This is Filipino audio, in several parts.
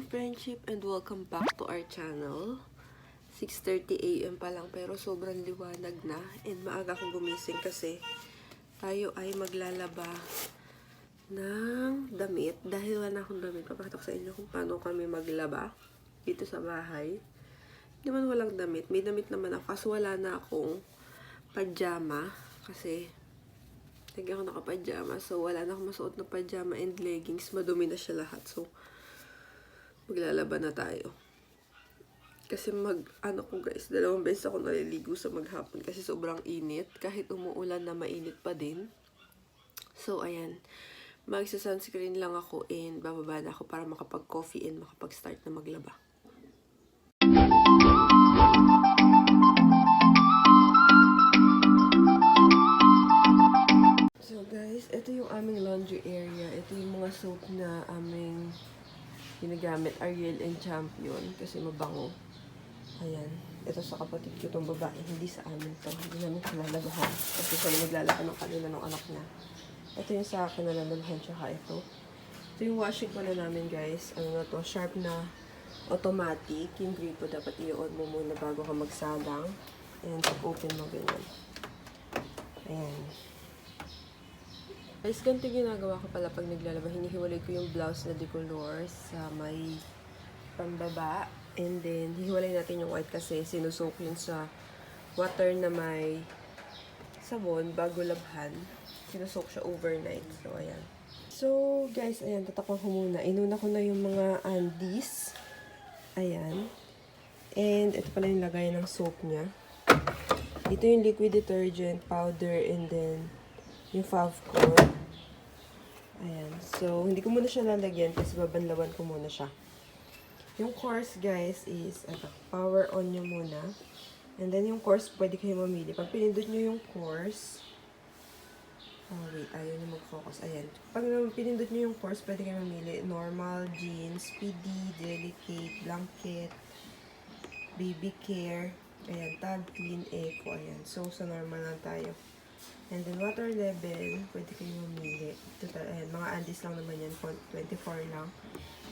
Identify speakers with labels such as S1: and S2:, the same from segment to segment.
S1: morning, friendship, and welcome back to our channel. 6:30 AM pa lang pero sobrang liwanag na and maaga akong gumising kasi tayo ay maglalaba ng damit. Dahil wala akong damit, papakita ko sa inyo kung paano kami maglaba dito sa bahay. Hindi man walang damit. May damit naman ako kasi wala na akong pajama kasi lagi ako naka-pajama. So, wala na akong masuot na pajama and leggings. Madumi na siya lahat. So, maglalaba na tayo. Kasi guys, 2 beses ako naliligo sa maghapon kasi sobrang init. Kahit umuulan na mainit pa din. So, ayan. Magsa-sunscreen lang ako and bababa na ako para makapag-coffee and makapag-start na maglaba. So, guys, ito yung aming laundry area. Ito yung mga soap na aming ginagamit, Ariel and Champion, kasi mabango. Ayan. Ito sa kapatid ko itong babae. Hindi sa amin to. Hindi namin kinalagahan. Kasi siya naglalaba ng kanila ng anak niya. Ito yung sa akin na nalalahan. Tsaka ito. Ito yung washing pala namin, guys. Ano na to? Sharp na automatic. Yung gripo dapat i-on mo muna bago ka magsalang. And open mo ganyan. Ayan. Guys, ganito ginagawa ko pala pag naglalaba. Hinihiwalay ko yung blouse na decolor sa may pambaba. And then, hihiwalay natin yung white kasi sinusok yun sa water na may sabon bago labhan. Sinusok siya overnight. So, ayan. So, guys, ayan. Tatakpan ko muna. Inuna ko na yung mga undies. Ayan. And, ito pala yung lagay ng soap niya. Ito yung liquid detergent powder and then yung Favcol. Ayan. So, hindi ko muna siya lalagyan kasi babanlawan ko muna siya. Yung course, guys, is power on nyo muna. And then, yung course, pwede kayo mamili. Pag pinindot nyo yung course, wait, ayaw nyo mag-focus. Ayan. Pag pinindot nyo yung course, pwede kayo mamili. Normal, jeans, PD, delicate, blanket, baby care, ayan, tag, clean, eco, ayan. So, sa normal lang tayo. And then, water level, pwede kayo mamili. Total, ayan, mga undies lang naman yan, 24 lang.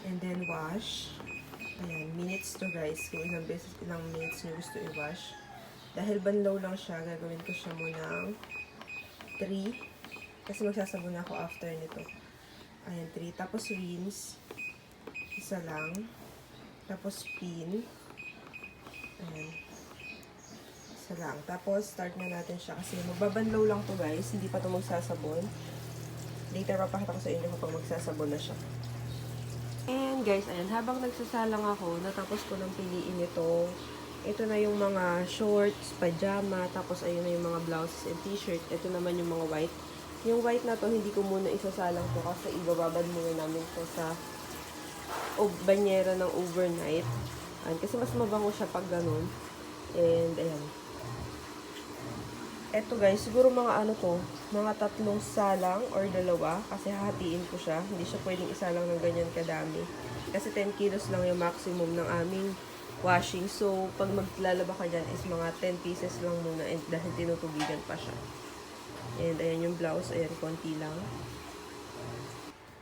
S1: And then, wash. Ayan, minutes to, guys. Kung ilang minutes nyo gusto i-wash. Dahil banlaw lang siya, gagawin ko siya muna 3. Kasi magsasabon ako after nito. Ayan, 3. Tapos, rinse. Isa lang. Tapos, pin. Ayan. Lang. Tapos, start na natin siya kasi magbabanlaw lang to, guys. Hindi pa to magsasabon. Later, papakita ko sa inyo kapag magsasabon na siya. And, guys, ayan. Habang nagsasalang ako, natapos ko nang piliin ito. Ito na yung mga shorts, pajama, tapos ayun na yung mga blouses and t-shirt. Ito naman yung mga white. Yung white na to, hindi ko muna isasalang to kasi ibababad muna namin to sa banyera ng overnight. Ayan, kasi mas mabango siya pag ganun. And, ayan. Eto, guys, siguro mga mga 3 salang or 2 kasi hahatiin ko siya. Hindi siya pwedeng isalang ng ganyan kadami. Kasi 10 kilos lang yung maximum ng aming washing. So, pag maglalaba ka dyan is mga 10 pieces lang muna and dahil tinutubigan pa siya. And, ayan yung blouse. Ayan, konti lang.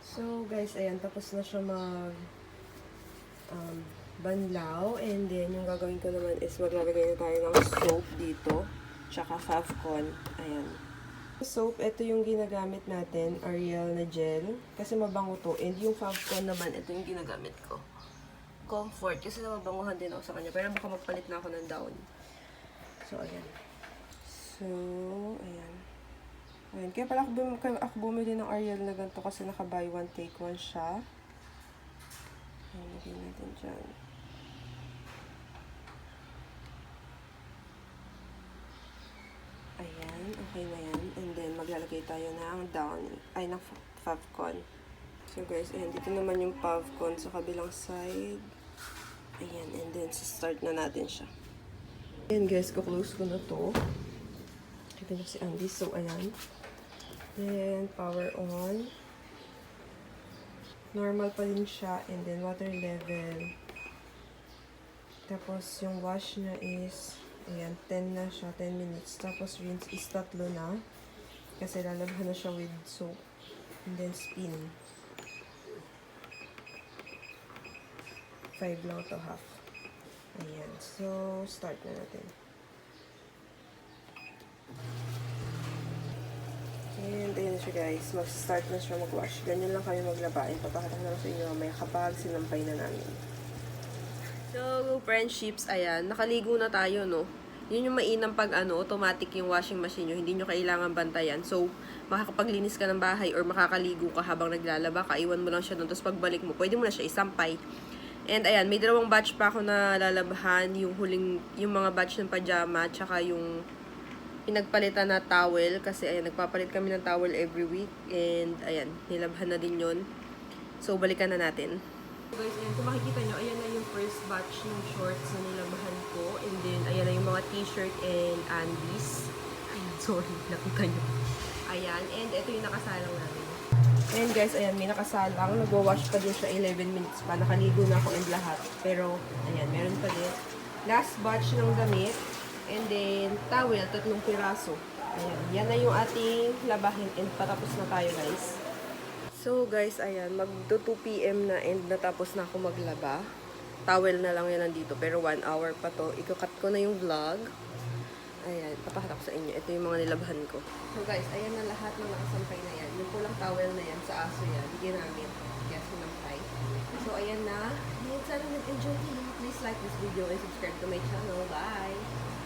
S1: So, guys, ayan, tapos na siya banlaw. And then, yung gagawin ko naman is maglalagay na tayo ng soap dito. Tsaka Favcol. Ayan. Soap, ito yung ginagamit natin. Ariel na gel. Kasi mabango to. And yung Favcol naman, ito yung ginagamit ko. Comfort. Kasi mabanguhan din ako sa kanya. Pero baka magpalit na ako ng down. So, ayan. So, ayan. Ayan. Kaya pala ako bumili ng Ariel na ganito kasi naka-buy one, take one siya. Ayan, lagay natin dyan. Ayan, okay na yan. And then, maglalagay tayo ng ng Favcol. So, guys, ayan, dito naman yung Favcol sa kabilang side. Ayan, and then, start na natin siya. Ayan, guys, kuklose ko na to. Kita nyo si Andy. So, ayan. Then, power on. Normal pa din siya. And then, water level. Tapos, yung wash niya is ayan, 10 na siya, 10 minutes. Tapos, rinse is 3 na. Kasi lalabhan na siya with soap. And then, spin. 5 lang to, half. Ayan. So, start na natin. And ayan na siya guys. Mag-start na siya mag-wash. Ganyan lang kami maglaba. Papakita ko na lang sa inyo may kapag sinampay na namin. So, friendships, ayan. Nakaligo na tayo, no? Yun yung mainam pag automatic yung washing machine nyo. Hindi nyo kailangan bantayan. So, makakapaglinis ka ng bahay or makakaligo ka habang naglalaba ka. Iwan mo lang siya doon. Tapos pagbalik mo, pwede mo na siya isampay. And ayan, may dalawang batch pa ako na lalabahan. Yung mga batch ng pajama, tsaka yung pinagpalitan na towel. Kasi ayan, nagpapalit kami ng towel every week. And ayan, nilabhan na din yun. So, balikan na natin. So guys, ayan, kung makikita nyo, ayan na yung first batch ng shorts na nilabahan ko. And then, ayan na yung mga t-shirt and undies. Ayan, sorry, nakita nyo. Ayan, and ito yung nakasalang namin. Ayan guys, ayan, may nakasalang. Nag-wash pa din siya 11 minutes pa. Nakaligo na ako and lahat. Pero, ayan, meron pa din. Last batch ng damit. And then, towel, 3 piraso. Ayan, yan na yung ating labahin. And patapos na tayo guys. So guys, ayan, mag-2 PM na and natapos na ako maglaba. Towel na lang yan nandito, pero 1 hour pa to. Iko-cut ko na yung vlog. Ayan, papakita ko sa inyo. Ito yung mga nilabahan ko. So guys, ayan na lahat ng nakasampay na yan. Yung pulang towel na yan sa aso yan. Hindi namin. Kaya sinampay. So ayan na. And sana nag-enjoy kayo. Please like this video and subscribe to my channel. Bye!